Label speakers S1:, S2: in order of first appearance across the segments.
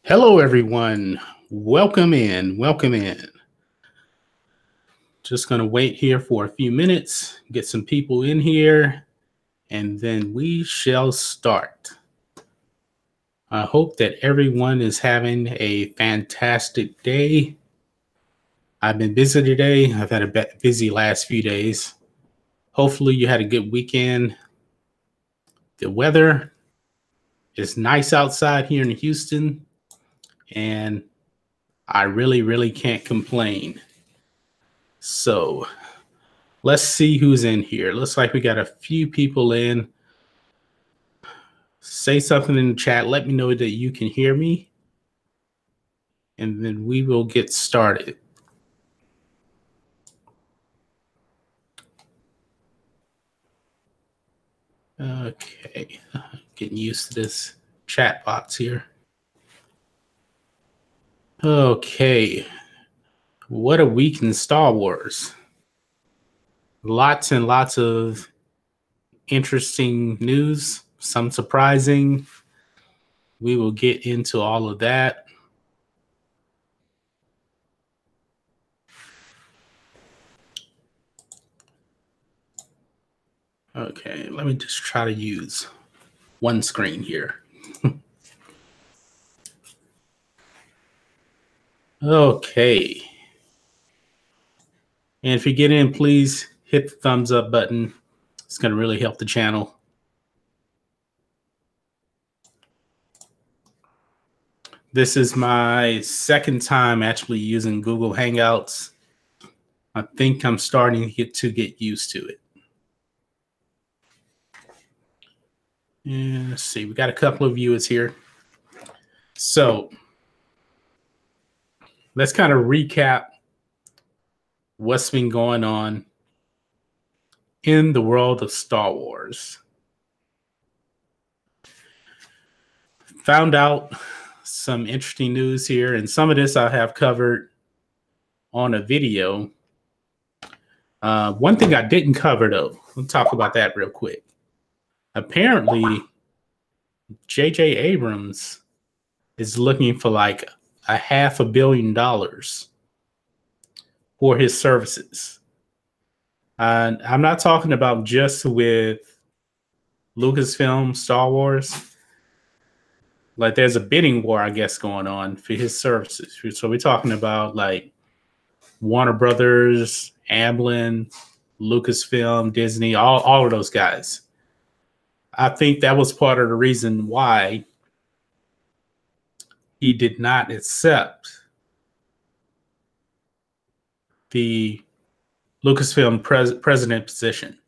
S1: Hello, everyone. Welcome in. Welcome in. Just going to wait here for a few minutes, get some people in here, and then we shall start. I hope that everyone is having a fantastic day. I've been busy today. I've had a busy last few days. Hopefully, you had a good weekend. The weather is nice outside here in Houston, and I really can't complain. So let's see who's in here. Looks like we got a few people in. Say something in the chat. Let me know that you can hear me. And then we will get started. Okay. Getting used to this chat box here. Okay. What a week in Star Wars. Lots and lots of interesting news, some surprising. We will get into all of that. Okay, let me just try to use one screen here. Okay. And if you get in, please hit the thumbs up button. It's going to really help the channel. This is my second time actually using Google Hangouts. I think I'm starting to get used to it. And let's see, we got a couple of viewers here. So let's kind of recap what's been going on in the world of Star Wars. Found out some interesting news here, and some of this I have covered on a video. One thing I didn't cover, though, we'll talk about that real quick. Apparently, J.J. Abrams is looking for like $500 million for his services. And I'm not talking about just with Lucasfilm, Star Wars. Like there's a bidding war, I guess, going on for his services. So we're talking about like Warner Brothers, Amblin, Lucasfilm, Disney, all of those guys. I think that was part of the reason why he did not accept the Lucasfilm president position,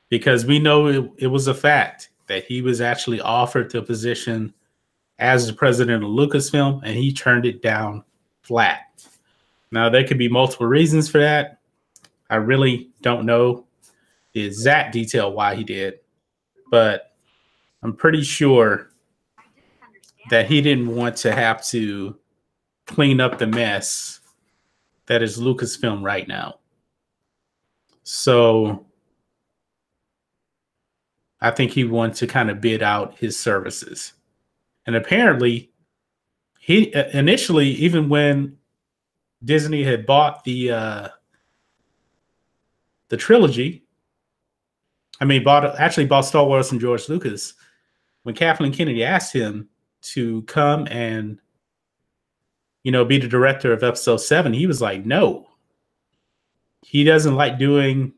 S1: because we know it was a fact that he was actually offered the position as the president of Lucasfilm, and he turned it down flat. Now, there could be multiple reasons for that. I really don't know the exact detail why he did, but I'm pretty sure that he didn't want to have to clean up the mess that is Lucasfilm right now. So I think he wanted to kind of bid out his services. And apparently, he initially, even when Disney had bought the trilogy, bought Star Wars from George Lucas, when Kathleen Kennedy asked him to come and, be the director of Episode 7, he was like, no. He doesn't like doing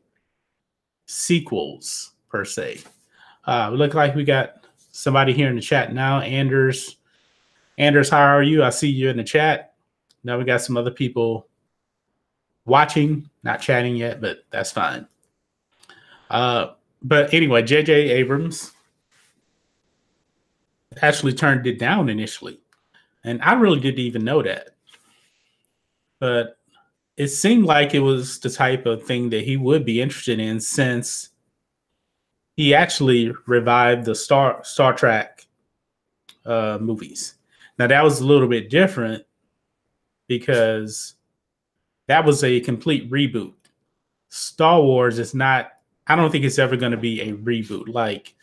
S1: sequels, per se. We look like we got somebody here in the chat now. Anders, how are you? I see you in the chat. Now we got some other people watching, not chatting yet, but that's fine. But anyway, J.J. Abrams actually turned it down initially. And I really didn't even know that. But it seemed like it was the type of thing that he would be interested in, since he actually revived the Star Trek movies. Now, that was a little bit different because that was a complete reboot. Star Wars is not, I don't think it's ever going to be a reboot. Like,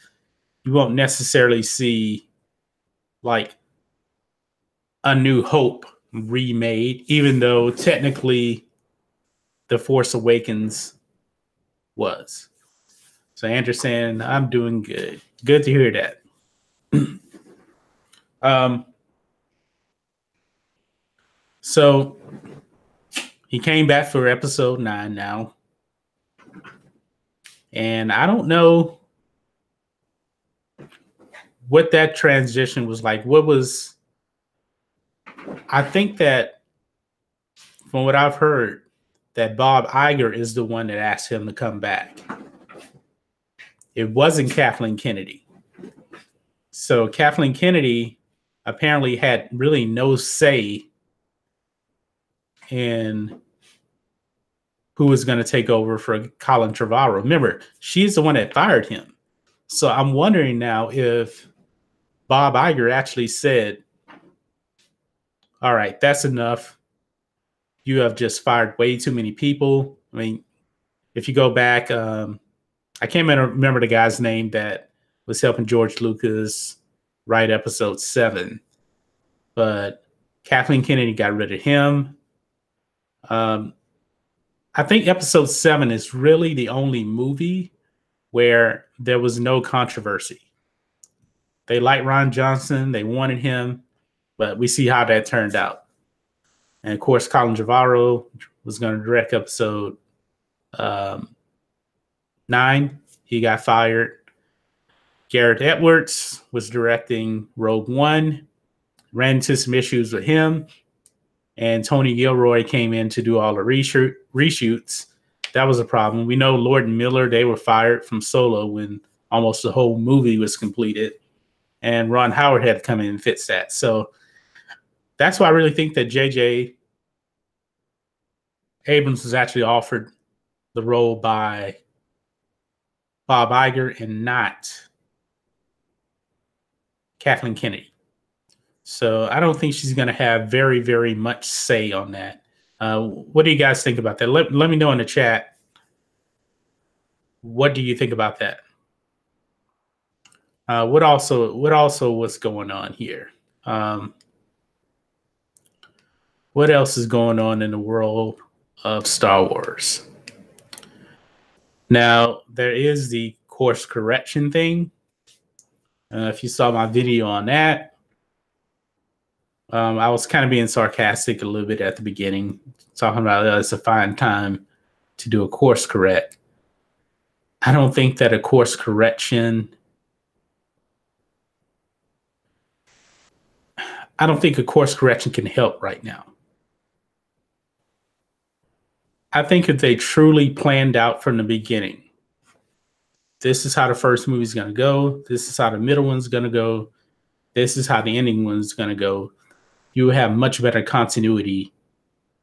S1: you won't necessarily see like A New Hope remade, even though technically The Force Awakens was. So Anderson, I'm doing good. Good to hear that. So he came back for episode 9 now. And I don't know what that transition was like. I think that from what I've heard, that Bob Iger is the one that asked him to come back. It wasn't Kathleen Kennedy. So Kathleen Kennedy apparently had really no say in who was going to take over for Colin Trevorrow. Remember, she's the one that fired him. So I'm wondering now if Bob Iger actually said, all right, that's enough. You have just fired way too many people. I mean, if you go back, I can't remember the guy's name that was helping George Lucas write episode 7, but Kathleen Kennedy got rid of him. I think episode 7 is really the only movie where there was no controversy. They liked Ron Johnson. They wanted him, but we see how that turned out. And of course, Colin Trevorrow was going to direct episode 9. He got fired. Garrett Edwards was directing Rogue One. Ran into some issues with him. And Tony Gilroy came in to do all the reshoots. That was a problem. We know Lord and Miller, they were fired from Solo when almost the whole movie was completed. And Ron Howard had to come in and fix that. So that's why I really think that J.J. Abrams was actually offered the role by Bob Iger and not Kathleen Kennedy. So I don't think she's going to have very, very much say on that. What do you guys think about that? Let me know in the chat. What do you think about that? What also was going on here? What else is going on in the world of Star Wars? Now, there is the course correction thing. If you saw my video on that, I was kind of being sarcastic a little bit at the beginning, talking about it's a fine time to do a course correct. I don't think that a course correction, can help right now. I think if they truly planned out from the beginning, this is how the first movie is going to go, this is how the middle one's going to go, this is how the ending one's going to go, you will have much better continuity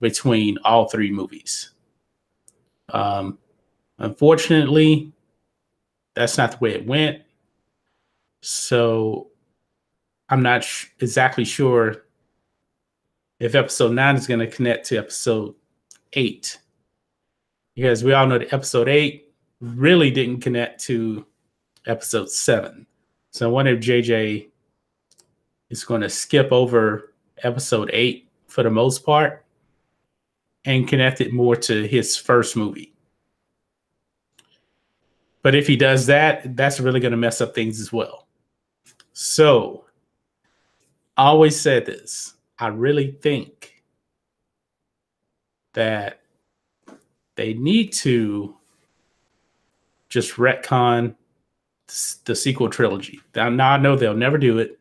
S1: between all 3 movies. Unfortunately, that's not the way it went. So I'm not exactly sure if episode 9 is going to connect to episode 8. Because we all know that episode 8 really didn't connect to episode 7. So I wonder if JJ is going to skip over episode 8 for the most part and connect it more to his first movie. But if he does that, that's really going to mess up things as well. So I always said this. I really think that they need to just retcon the sequel trilogy. Now I know they'll never do it.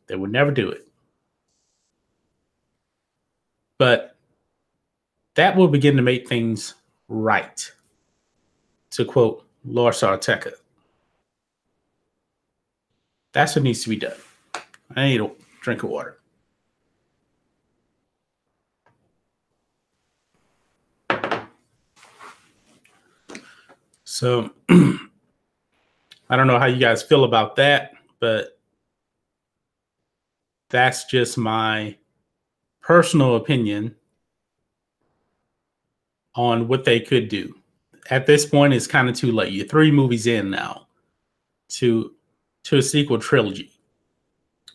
S1: They would never do it. But that will begin to make things right, to quote Lars Arteca. That's what needs to be done. I need a drink of water. So I don't know how you guys feel about that, but that's just my personal opinion on what they could do. At this point, it's kind of too late. You're 3 movies in now to a sequel trilogy.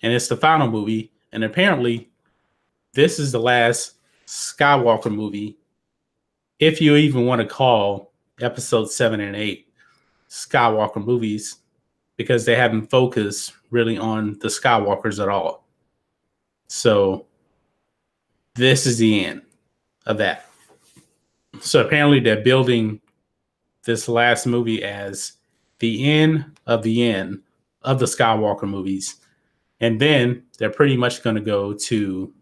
S1: And it's the final movie. And apparently this is the last Skywalker movie, if you even want to call episode 7 and 8 Skywalker movies, because they haven't focused really on the Skywalkers at all. So this is the end of that. So apparently they're building this last movie as the end of the Skywalker movies. And then they're pretty much going to go to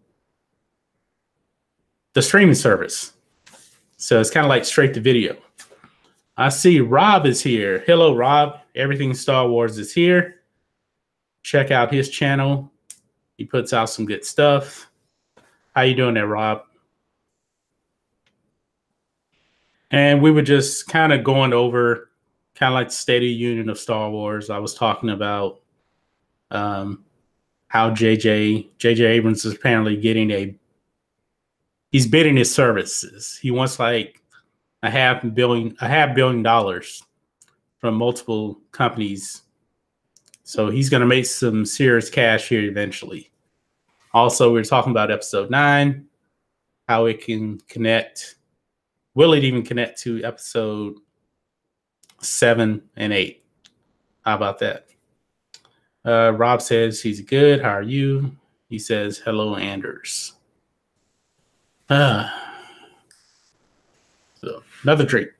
S1: the streaming service. So it's kind of like straight to video. I see Rob is here. Hello, Rob. Everything Star Wars is here. Check out his channel. He puts out some good stuff. How you doing there, Rob? And we were just kind of going over kind of like the State of the Union of Star Wars. I was talking about how J.J. Abrams is apparently he's bidding his services. He wants like a half billion dollars from multiple companies. So he's going to make some serious cash here eventually. Also, we were talking about episode 9, how it can connect. Will it even connect to episode 7 and 8? How about that? Rob says he's good. How are you? He says, hello, Anders. So another drink.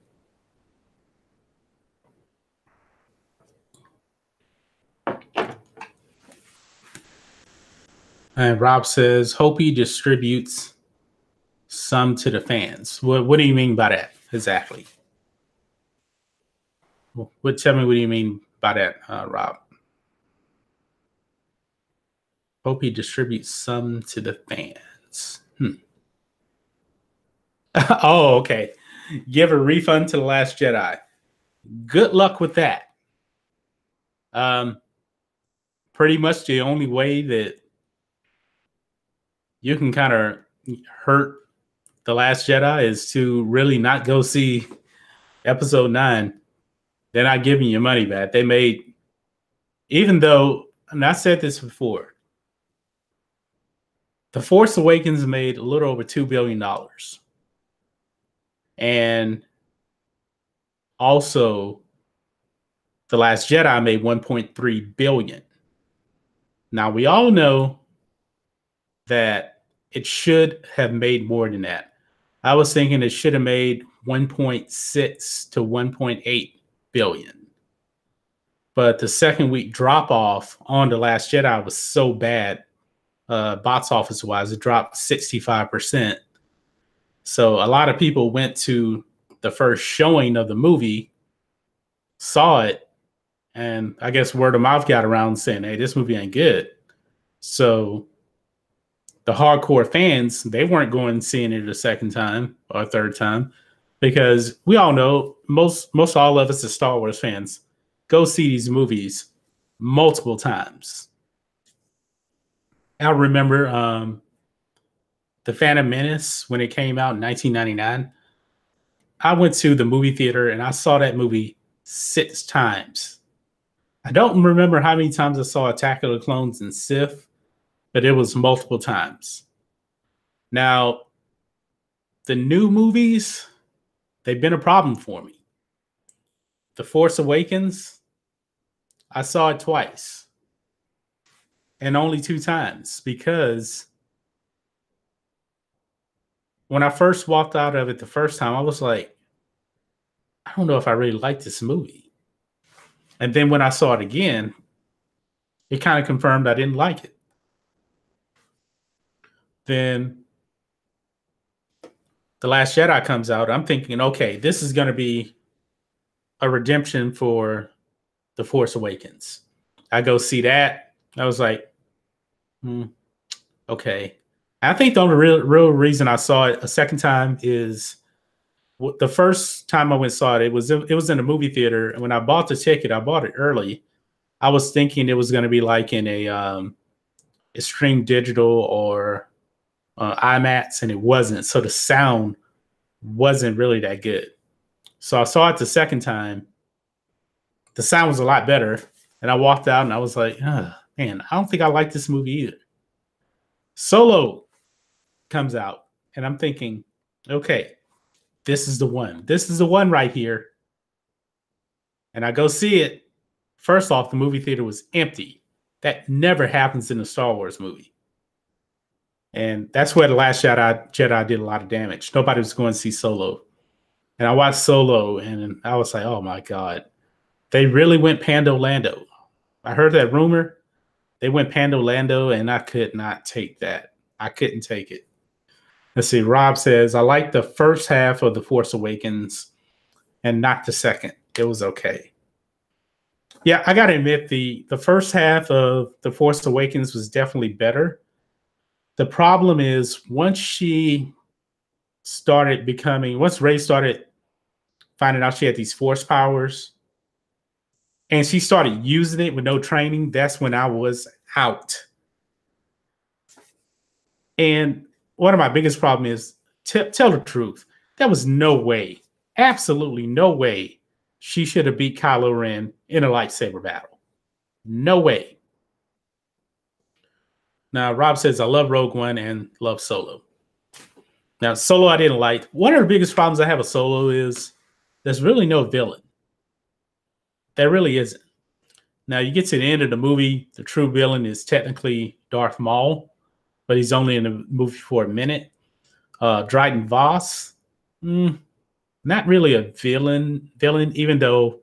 S1: And Rob says, hope he distributes some to the fans. What do you mean by that exactly? Tell me what do you mean by that, Rob? Hope he distributes some to the fans. Oh, okay. Give a refund to The Last Jedi. Good luck with that. Pretty much the only way that you can kind of hurt The Last Jedi is to really not go see episode 9. They're not giving you money back. They made, even though, and I said this before, The Force Awakens made a little over $2 billion. And also, The Last Jedi made $1.3 billion. Now, we all know that it should have made more than that. I was thinking it should have made 1.6 to 1.8 billion. But the second week drop off on The Last Jedi was so bad, box office wise, it dropped 65%. So a lot of people went to the first showing of the movie, saw it, and I guess word of mouth got around saying, hey, this movie ain't good. So the hardcore fans, they weren't going and seeing it a second time or a third time, because we all know, most all of us as Star Wars fans go see these movies multiple times. I remember The Phantom Menace, when it came out in 1999, I went to the movie theater and I saw that movie 6 times. I don't remember how many times I saw Attack of the Clones and Sith, but it was multiple times. Now, the new movies, they've been a problem for me. The Force Awakens, I saw it twice. And only 2 times, because when I first walked out of it the first time, I was like, I don't know if I really like this movie. And then when I saw it again, it kind of confirmed I didn't like it. Then The Last Jedi comes out. I'm thinking, okay, this is going to be a redemption for The Force Awakens. I go see that. I was like, okay. I think the only real reason I saw it a second time is the first time I went and saw it, it was in a movie theater. And when I bought the ticket, I bought it early. I was thinking it was going to be like in a Stream Digital or IMAX, and it wasn't. So the sound wasn't really that good. So I saw it the second time. The sound was a lot better. And I walked out and I was like, man, I don't think I like this movie either. Solo. comes out, and I'm thinking, okay, this is the one. This is the one right here. And I go see it. First off, the movie theater was empty. That never happens in a Star Wars movie. And that's where The Last Jedi did a lot of damage. Nobody was going to see Solo. And I watched Solo, and I was like, oh my God. They really went Pando Lando. I heard that rumor. They went Pando Lando, and I could not take that. I couldn't take it. Let's see. Rob says, I like the first half of The Force Awakens and not the second. It was okay. Yeah, I got to admit, the first half of The Force Awakens was definitely better. The problem is once Rey started finding out she had these force powers and she started using it with no training, that's when I was out. And one of my biggest problems is, tell the truth, there was no way, absolutely no way she should have beat Kylo Ren in a lightsaber battle. No way. Now, Rob says, I love Rogue One and love Solo. Now, Solo I didn't like. One of the biggest problems I have with Solo is there's really no villain. There really isn't. Now, you get to the end of the movie, the true villain is technically Darth Maul, but he's only in the movie for a minute. Dryden Voss, not really a villain, even though,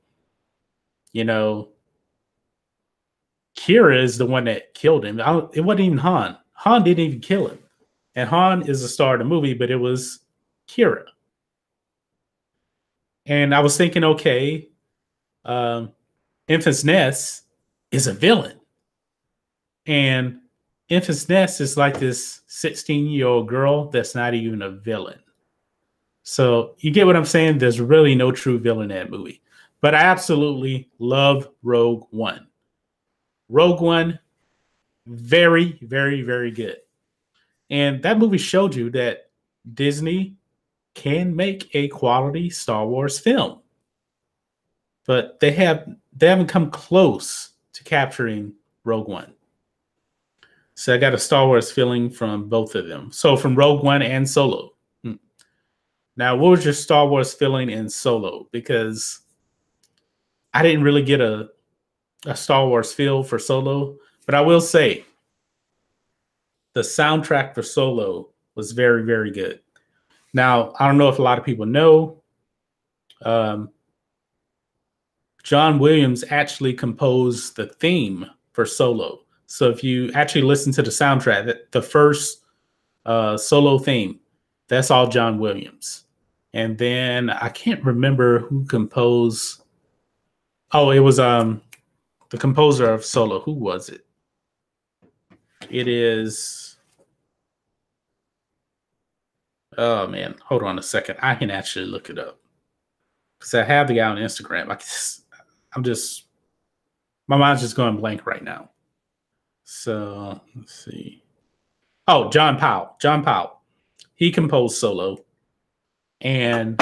S1: Kira is the one that killed him. It wasn't even Han. Han didn't even kill him. And Han is the star of the movie, but it was Kira. And I was thinking, okay, Enfys Nest is a villain. And Enfys Nest is like this 16-year-old girl that's not even a villain. So you get what I'm saying? There's really no true villain in that movie. But I absolutely love Rogue One. Rogue One, very, very, very good. And that movie showed you that Disney can make a quality Star Wars film. But they haven't come close to capturing Rogue One. So I got a Star Wars feeling from both of them. So from Rogue One and Solo. Now, what was your Star Wars feeling in Solo? Because I didn't really get a Star Wars feel for Solo, but I will say the soundtrack for Solo was very, very good. Now, I don't know if a lot of people know, John Williams actually composed the theme for Solo. So if you actually listen to the soundtrack, the first Solo theme, that's all John Williams. And then I can't remember who composed. Oh, it was the composer of Solo. Who was it? It is. Oh man, hold on a second. I can actually look it up because I have the guy on Instagram. My mind's just going blank right now. So let's see. Oh, John Powell. John Powell. He composed Solo, and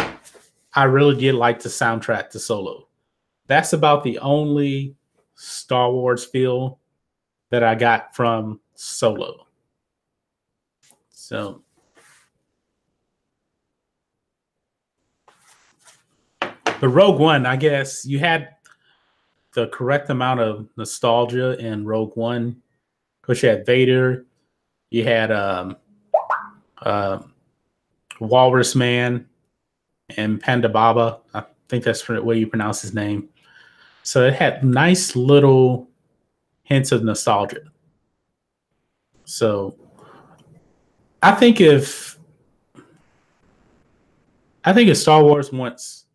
S1: I really did like the soundtrack to Solo. That's about the only Star Wars feel that I got from Solo. So the Rogue One, I guess you had the correct amount of nostalgia in Rogue One, because you had Vader, you had Walrus Man, and Panda Baba. I think that's the way you pronounce his name. So it had nice little hints of nostalgia. So I think if Star Wars wants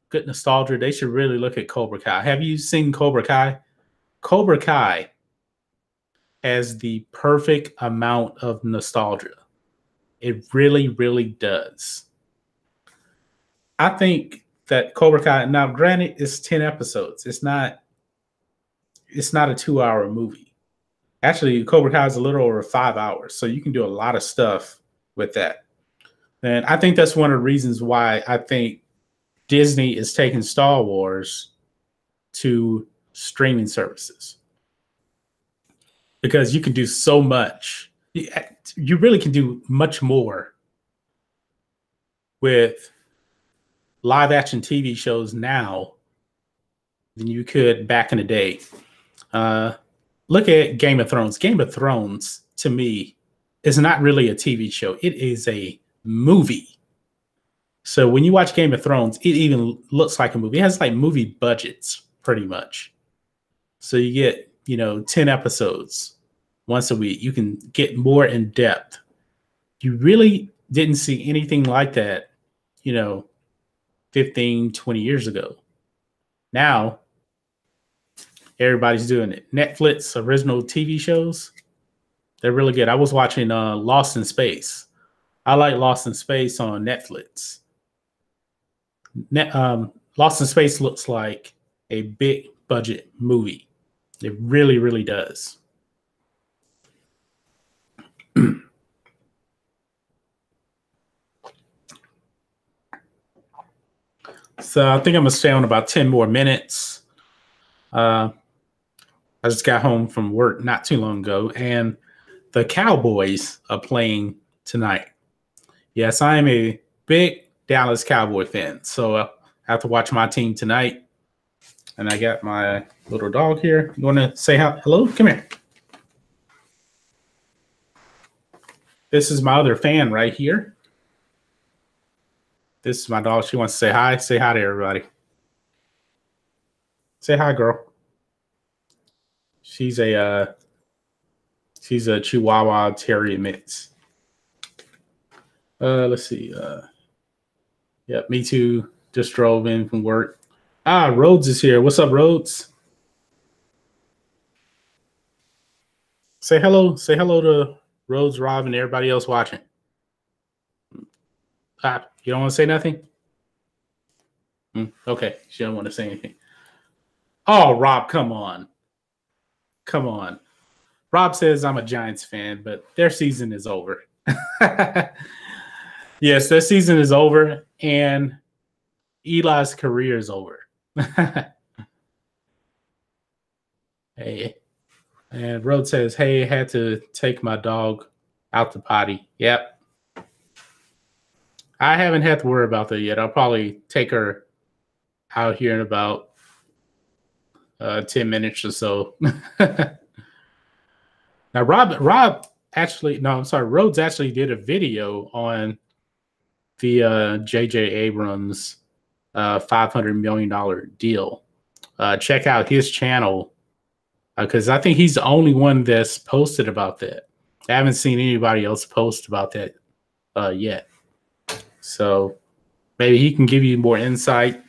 S1: good nostalgia, they should really look at Cobra Kai. Have you seen Cobra Kai? Cobra Kai has the perfect amount of nostalgia. It really, really does. I think that Cobra Kai, now granted, it's 10 episodes. It's not a 2-hour movie. Actually, Cobra Kai is a little over 5 hours, so you can do a lot of stuff with that. And I think that's one of the reasons why I think Disney is taking Star Wars to streaming services, because you can do so much. you really can do much more with live action TV shows now than you could back in the day. Look at Game of Thrones. Game of Thrones, to me, is not really a TV show. It is a movie. So when you watch Game of Thrones, it even looks like a movie. It has like movie budgets, pretty much. So you get, 10 episodes once a week. You can get more in depth. You really didn't see anything like that, 15, 20 years ago. Now, everybody's doing it. Netflix original TV shows, they're really good. I was watching Lost in Space. I like Lost in Space on Netflix. Lost in Space looks like a big budget movie. It really, really does. So I think I'm going to stay on about 10 more minutes. I just got home from work not too long ago, and the Cowboys are playing tonight. Yes, I am a big Dallas Cowboy fan, so I have to watch my team tonight. And I got my little dog here. You want to say hello? Come here. This is my other fan right here. This is my dog. She wants to say hi. Say hi to everybody. Say hi, girl. She's a Chihuahua Terrier mix. Let's see. Yep, me too. Just drove in from work. Rhodes is here. What's up, Rhodes? Say hello. Say hello to Rhodes, Rob, and everybody else watching. You don't want to say nothing? Okay, she don't want to say anything. Oh, Rob, come on. Come on. Rob says I'm a Giants fan, but their season is over. Yes, their season is over, and Eli's career is over. Hey. And Rhodes says, hey, I had to take my dog out the potty. Yep. I haven't had to worry about that yet. I'll probably take her out here in about 10 minutes or so. Now, Rhodes actually did a video on the J.J. Abrams $500 million deal. Check out his channel because I think he's the only one that's posted about that. I haven't seen anybody else post about that yet. So maybe he can give you more insight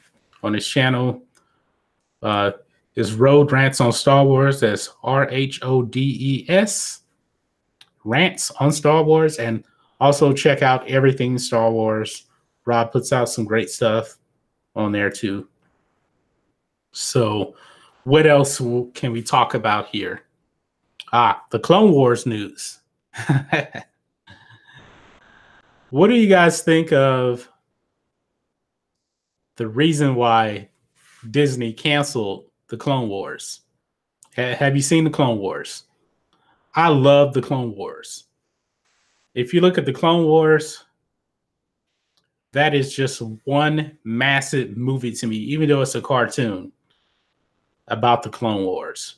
S1: on his channel. His Road Rants on Star Wars. That's RHODES. Rants on Star Wars. And also check out Everything Star Wars. Rob puts out some great stuff on there too. So what else can we talk about here? The Clone Wars news. What do you guys think of the reason why Disney canceled the Clone Wars? Have you seen the Clone Wars? I love the Clone Wars. If you look at the Clone Wars, that is just one massive movie to me, even though it's a cartoon about the Clone Wars.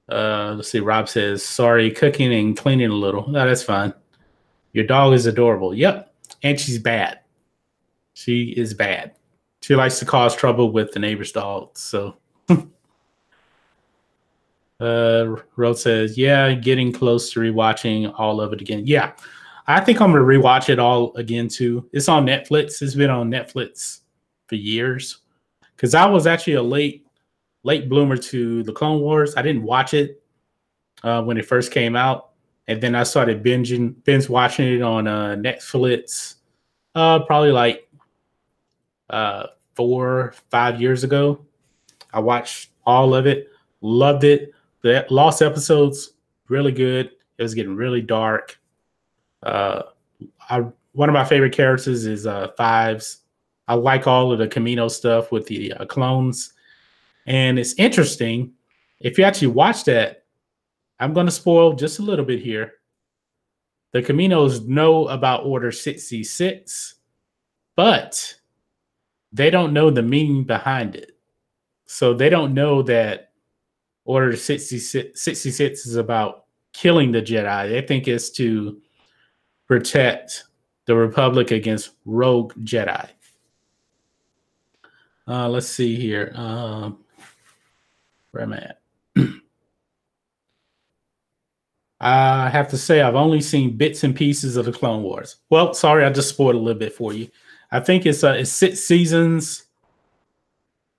S1: Let's see. Rob says, sorry, cooking and cleaning a little. No, that's fine. Your dog is adorable. Yep. And she's bad. She is bad. She likes to cause trouble with the neighbor's dog. So Rose says, yeah, getting close to rewatching all of it again. Yeah. I think I'm going to rewatch it all again too. It's on Netflix. It's been on Netflix for years. Because I was actually a late bloomer to the Clone Wars. I didn't watch it when it first came out. And then I started binge watching it on Netflix probably like 4 or 5 years ago. I watched all of it, loved it. The lost episodes, really good. It was getting really dark. One of my favorite characters is Fives. I like all of the Camino stuff with the clones. And it's interesting. If you actually watch that, I'm going to spoil just a little bit here. The Caminos know about Order 66, but they don't know the meaning behind it. So they don't know that Order 66 is about killing the Jedi. They think it's to protect the Republic against rogue Jedi. Let's see here. Where am I at? I have to say I've only seen bits and pieces of the Clone Wars. Well, sorry, I just spoiled a little bit for you. I think it's 6 seasons,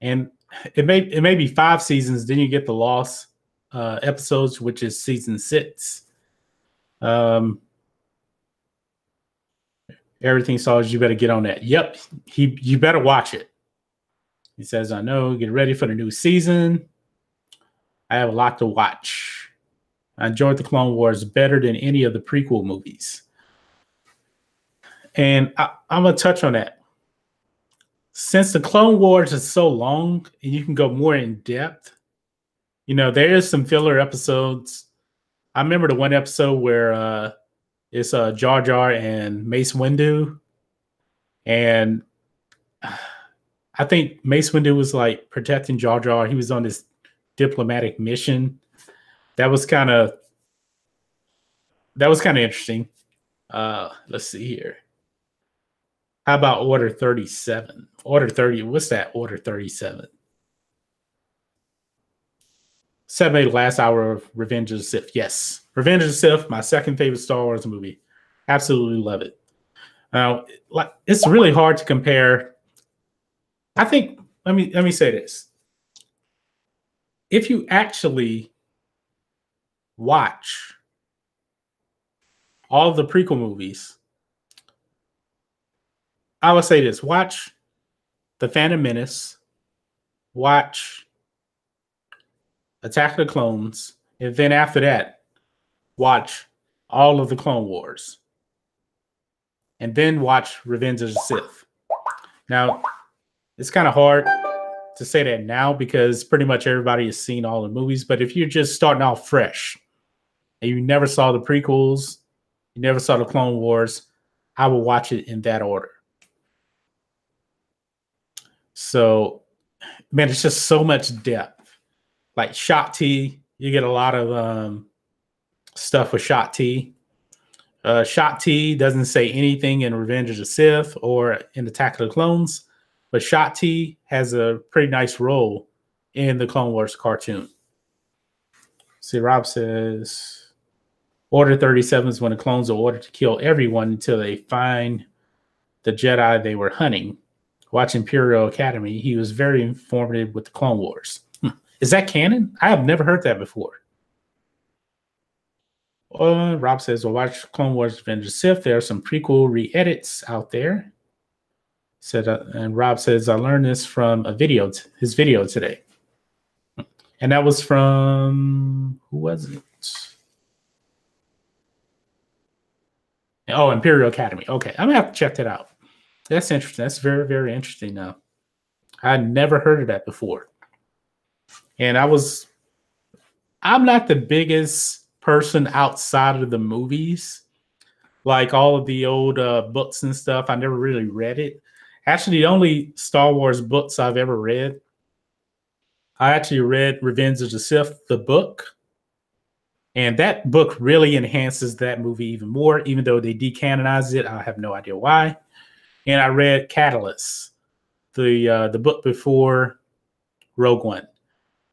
S1: and it may be 5 seasons. Then you get the Lost episodes, which is season 6. Everything saws you better get on that. Yep, you better watch it. He says, I know, get ready for the new season. I have a lot to watch. I enjoyed the Clone Wars better than any of the prequel movies. And I'm going to touch on that. Since the Clone Wars is so long and you can go more in depth, there is some filler episodes. I remember the one episode where it's Jar Jar and Mace Windu. And I think Mace Windu was like protecting Jar Jar. He was on this diplomatic mission. That was kind of interesting. Let's see here. How about Order 37? Order 30. What's that? Order 37. 7 last hour of Revenge of the Sith. Yes. Revenge of the Sith, my second favorite Star Wars movie. Absolutely love it. Now, it's really hard to compare. I think, let me say this. If you actually watch all of the prequel movies, I would say this: watch The Phantom Menace, watch Attack of the Clones, and then after that, watch all of the Clone Wars, and then watch Revenge of the Sith. Now, it's kind of hard to say that now because pretty much everybody has seen all the movies, but if you're just starting off fresh and you never saw the prequels, you never saw the Clone Wars, I will watch it in that order. So, man, it's just so much depth. Like Shot T, you get a lot of stuff with Shot T. Shot T doesn't say anything in Revenge of the Sith or in Attack of the Clones, but Shot T has a pretty nice role in the Clone Wars cartoon. See, Rob says, Order 37 is when the clones are ordered to kill everyone until they find the Jedi they were hunting. Watch Imperial Academy, he was very informative with the Clone Wars. Is that canon? I have never heard that before. Rob says, well, watch Clone Wars Revenge of the Sith. There are some prequel re-edits out there. And Rob says, I learned this from his video today. And that was from, who was it? Oh, Imperial Academy. Okay, I'm going to have to check that out. That's interesting. That's very, very interesting now. I never heard of that before. And I'm not the biggest person outside of the movies. Like all of the old books and stuff, I never really read it. Actually, the only Star Wars books I've ever read, I actually read Revenge of the Sith, the book. And that book really enhances that movie even more, even though they decanonized it. I have no idea why. And I read Catalyst, the book before Rogue One.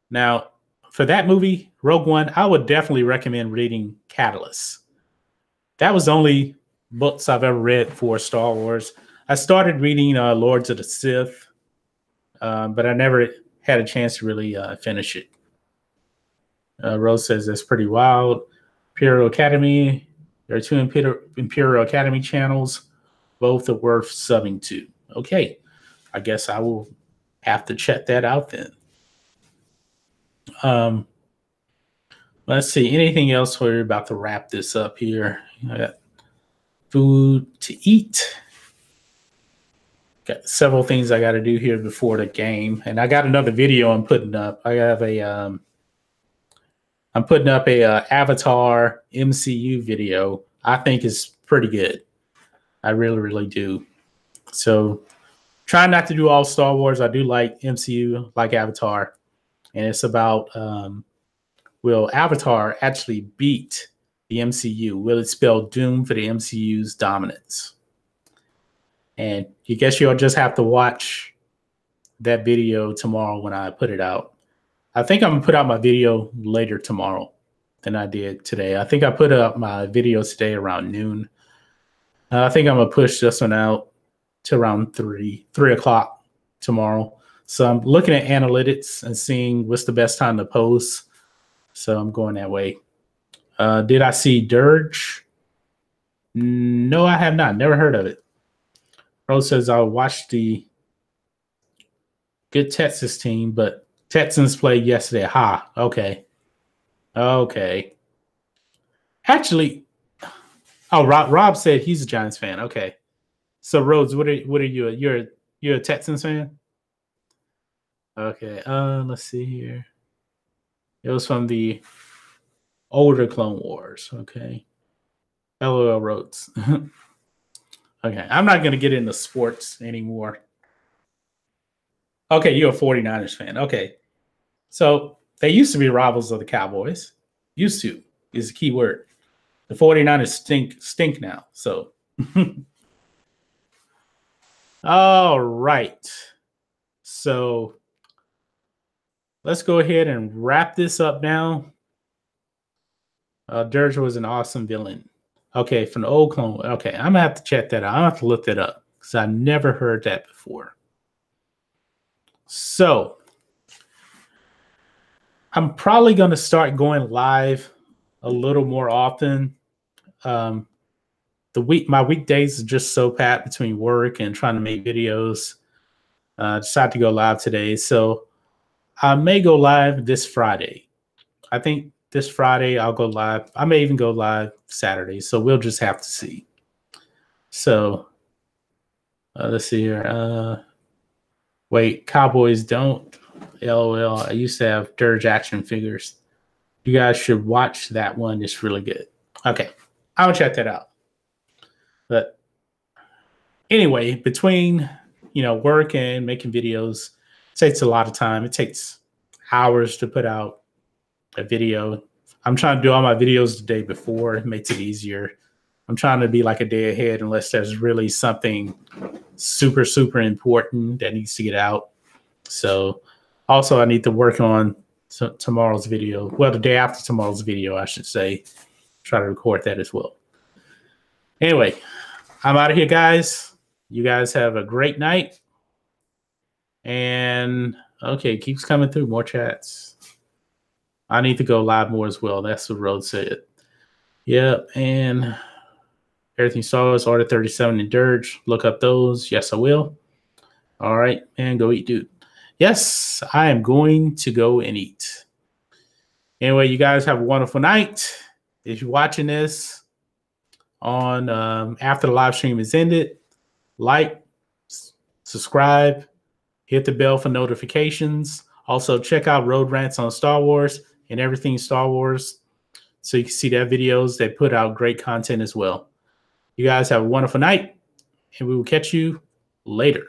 S1: Now, for that movie, Rogue One, I would definitely recommend reading Catalyst. That was the only books I've ever read for Star Wars. I started reading Lords of the Sith, but I never had a chance to really finish it. Rose says that's pretty wild. Imperial Academy. There are 2 Imperial Academy channels. Both are worth subbing to. Okay. I guess I will have to check that out then. Let's see. Anything else? We're about to wrap this up here. I got food to eat. Got several things I got to do here before the game. And I got another video I'm putting up. I have a I'm putting up a Avatar MCU video. I think it's pretty good. I really, really do. So trying not to do all Star Wars. I do like MCU, like Avatar. And it's about will Avatar actually beat the MCU? Will it spell doom for the MCU's dominance? And you guess you'll just have to watch that video tomorrow when I put it out. I think I'm going to put out my video later tomorrow than I did today. I think I put up my video today around noon. I think I'm going to push this one out to around 3 o'clock tomorrow. So I'm looking at analytics and seeing what's the best time to post. So I'm going that way. Did I see Dirge? No, I have not. Never heard of it. Rose says I watched the good Texas team, but Texans played yesterday. Ha, okay. Okay. Actually, oh, Rob said he's a Giants fan. Okay. So Rhodes, what are you? You're a Texans fan? Okay. Let's see here. It was from the older Clone Wars. Okay. LOL Rhodes. Okay. I'm not gonna get into sports anymore. Okay, you're a 49ers fan. Okay. So they used to be rivals of the Cowboys. Used to is the key word. The 49ers stink now. So all right. So let's go ahead and wrap this up now. Dirge was an awesome villain. Okay, from the old Clone. Okay, I'm gonna have to check that out. I'm gonna have to look that up because I never heard that before. So I'm probably gonna start going live a little more often. My weekdays are just so packed between work and trying to make videos. Decided to go live today, so I may go live this Friday. I think this Friday I'll go live. I may even go live Saturday, so we'll just have to see. So let's see here. Wait, Cowboys don't. LOL. I used to have Dirge action figures. You guys should watch that one. It's really good. Okay, I'll check that out. But anyway, between work and making videos, it takes a lot of time. It takes hours to put out a video. I'm trying to do all my videos the day before. It makes it easier. I'm trying to be like a day ahead unless there's really something super, super important that needs to get out. So also I need to work on tomorrow's video. Well, the day after tomorrow's video, I should say. Try to record that as well. Anyway, I'm out of here, guys. You guys have a great night. And okay, keeps coming through. More chats. I need to go live more as well. That's what Rhodes said. Yep, and everything Star Wars, Order 37 and Dirge. Look up those. Yes, I will. All right, and go eat, dude. Yes, I am going to go and eat. Anyway, you guys have a wonderful night. If you're watching this on after the live stream is ended, like, subscribe, hit the bell for notifications. Also, check out Road Rants on Star Wars and everything Star Wars, so you can see their videos. They put out great content as well. You guys have a wonderful night, and we will catch you later.